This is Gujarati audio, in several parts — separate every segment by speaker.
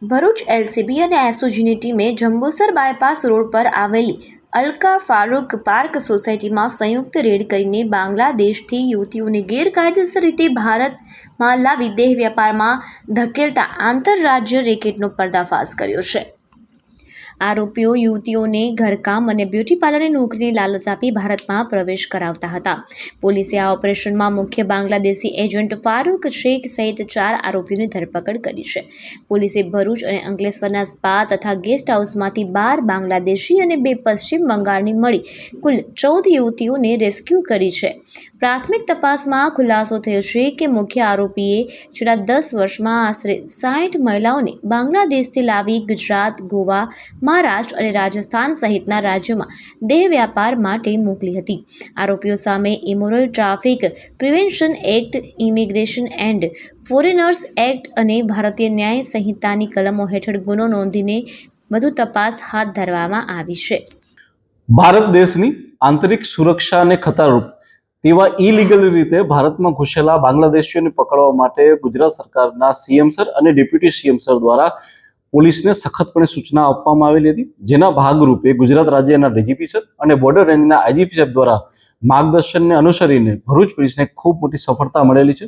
Speaker 1: ભરૂચ એલસીબી અને એસઓજીની ટીમે જંબુસર બાયપાસ રોડ પર આવેલી અલ્કા ફારૂક પાર્ક સોસાયટીમાં સંયુક્ત રેડ કરીને બાંગ્લાદેશથી યુવતીઓને ગેરકાયદેસર રીતે ભારતમાં લાવી દેહ વેપારમાં ધકેલતા આંતરરાજ્ય રેકેટનો પર્દાફાશ કર્યો છે। આરોપીઓ યુવતીઓને ઘરકામ અને બ્યુટી પાર્લરની નોકરીની લાલચ આપી ભારતમાં પ્રવેશ કરાવતા હતા। પોલીસે આ ઓપરેશનમાં મુખ્ય બાંગ્લાદેશી એજન્ટ ફારૂક શેખ સહિત 4 આરોપીઓની ધરપકડ કરી છે। પોલીસે ભરૂચ અને અંકલેશ્વરના સ્પા તથા ગેસ્ટ હાઉસમાંથી 12 બાંગ્લાદેશી અને 2 પશ્ચિમ બંગાળની મળી કુલ 14 યુવતીઓને રેસ્ક્યુ કરી છે। પ્રાથમિક તપાસમાં ખુલાસો થયો છે કે મુખ્ય આરોપીએ છેલ્લા 10 વર્ષમાં આશરે 60 મહિલાઓને બાંગ્લાદેશથી લાવી ગુજરાત, ગોવા, મહારાષ્ટ્ર અને રાજસ્થાન સહિતના રાજ્યોમાં દેહ વ્યાપાર માટે મોકલી હતી। આરોપીઓ સામે immoral traffic prevention act, immigration and foreigners act અને ભારતીય ન્યાય સંહિતાની કલમો હેઠળ ગુનો નોંધીને વધુ તપાસ હાથ ધરવામાં આવી છે।
Speaker 2: ભારત દેશની આંતરિક સુરક્ષાને ખતરારૂપ તેવા ઇલીગલ રીતે ભારતમાં ઘૂસેલા બાંગ્લાદેશીઓને પકડવા માટે ગુજરાત સરકારના સીએમ સર અને ડેપ્યુટી સીએમ સર દ્વારા પોલીસને સખતપણે સૂચના આપવામાં આવેલી હતી, જેના ભાગરૂપે ગુજરાત રાજ્યના ડીજીપી સર અને બોર્ડર રેન્જના આઈજીપી સાહેબ દ્વારા માર્ગદર્શનને અનુસરીને ભરૂચ પોલીસને ખૂબ મોટી સફળતા મળેલી છે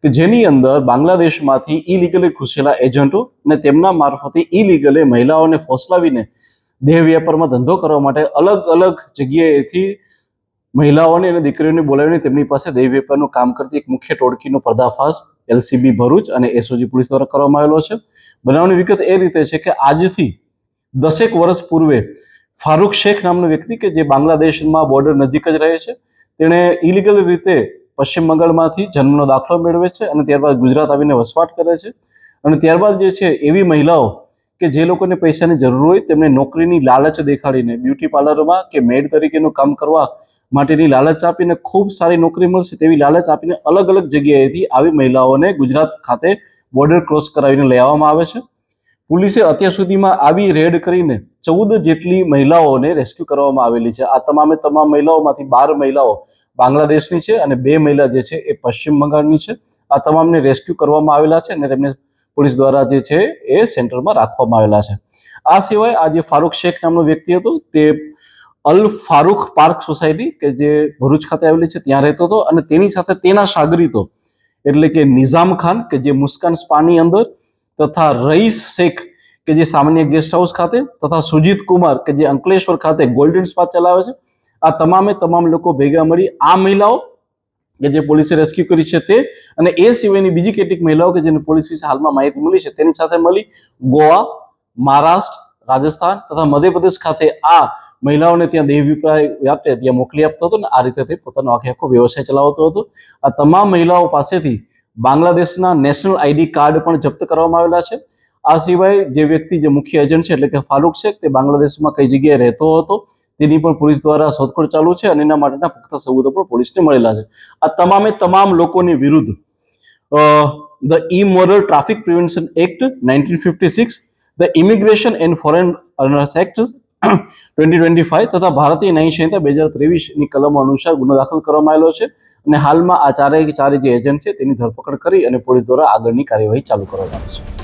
Speaker 2: કે જેની અંદર બાંગ્લાદેશમાંથી ઇલીગલી ઘૂસેલા એજન્ટો અને તેમના મારફતે ઇલીગલે મહિલાઓને ફોસલાવીને દેહ વેપારમાં ધંધો કરવા માટે અલગ અલગ જગ્યાએથી મહિલાઓને અને દીકરીઓને બોલાવીને તેમની પાસે દેહ વેપારનું કામ કરતી એક મુખ્ય ટોળકીનો પર્દાફાશ એલસીબી ભરૂચ અને એસઓજી પોલીસ દ્વારા કરવામાં આવેલો છે। બનાવની વિગત એ રીતે છે કે આજથી 10 વર્ષ પૂર્વે ફારૂક શેખ નામનો વ્યક્તિ કે જે બાંગ્લાદેશમાં બોર્ડર નજીક જ રહે છે, તેણે ઇલીગલ રીતે પશ્ચિમ બંગાળમાંથી જન્મનો દાખલો મેળવે છે અને ત્યારબાદ ગુજરાત આવીને વસવાટ કરે છે અને ત્યારબાદ જે છે એવી મહિલાઓ કે જે લોકોને પૈસાની જરૂર હોય તેમને નોકરીની લાલચ દેખાડીને બ્યુટી પાર્લરમાં કે મેડ તરીકેનું કામ કરવા માટેની લાલચ આપીને ખૂબ સારી નોકરી મળશે તેવી લાલચ આપીને અલગ અલગ જગ્યાએથી આવી મહિલાઓને ગુજરાત ખાતે બોર્ડર ક્રોસ કરાવીને લઈ આવવામાં આવે છે। પોલીસે અત્યાર સુધીમાં આવી રેડ કરીને 14 જેટલી મહિલાઓને રેસ્ક્યુ કરવામાં આવેલી છે। આ તમામ મહિલાઓમાંથી 12 મહિલાઓ બાંગ્લાદેશની છે અને 2 મહિલા જે છે એ પશ્ચિમ બંગાળની છે। આ તમામને રેસ્ક્યુ કરવામાં આવેલા છે અને તેમને પોલીસ દ્વારા જે છે એ સેન્ટરમાં રાખવામાં આવેલા છે। આ સિવાય આ જે ફારૂક શેખ નામનો વ્યક્તિ હતો તે અલ ફારૂક પાર્ક સોસાયટી કે જે ભરૂચ ખાતે આવેલી છે ત્યાં રહેતો હતો અને તેની સાથે તેના શાગરીતો એટલે કે નિઝામ ખાન કે જે મુસ્કાન સ્પાની અંદર તથા રઈસ શેખ કે જે સામાન્ય ગેસ્ટ હાઉસ ખાતે તથા સુજીત કુમાર કે જે અંકલેશ્વર ખાતે ગોલ્ડન સ્પા ચલાવે છે, આ તમામ લોકો ભેગા મળી આ મહિલાઓ કે જે પોલીસે રેસ્ક્યુ કરી છે તે અને એ સિવાયની બીજી કેટલીક મહિલાઓ કે જેને પોલીસ વિશે હાલમાં માહિતી મળી છે તેની સાથે મળી ગોવા, મહારાષ્ટ્ર, રાજસ્થાન તથા મધ્યપ્રદેશ ખાતે આ મહિલાઓને ત્યાં દેહ વેપાર ત્યાં મોકલી આપતો હતો ને આ રીતે તે પોતાનો આખો વ્યવસાય ચલાવતો હતો। આ તમામ મહિલાઓ પાસેથી બાંગ્લાદેશના નેશનલ આઈડી કાર્ડ પણ જપ્ત કરવામાં આવેલા છે। આ સિવાય જે વ્યક્તિ જે મુખ્ય એજન્ટ છે એટલે કે ફારૂક શેખ તે બાંગ્લાદેશમાં કઈ જગ્યાએ રહેતો હતો તેની પણ પોલીસ દ્વારા શોધખોળ ચાલુ છે અને એના માટેના પુખ્ત સબૂતો પણ પોલીસને મળેલા છે। આ તમામ લોકોની વિરુદ્ધ the immoral traffic prevention act 1956, the immigration and foreigners act 2025 તથા ભારતીય ન્યાય સંહિતા 2023 ની કલમો અનુસાર ગુનો દાખલ કરવામાં આવેલો છે અને હાલમાં આ ચારે જે એજન્ટ છે તેની ધરપકડ કરી અને પોલીસ દ્વારા આગળની કાર્યવાહી ચાલુ કરવામાં આવી છે।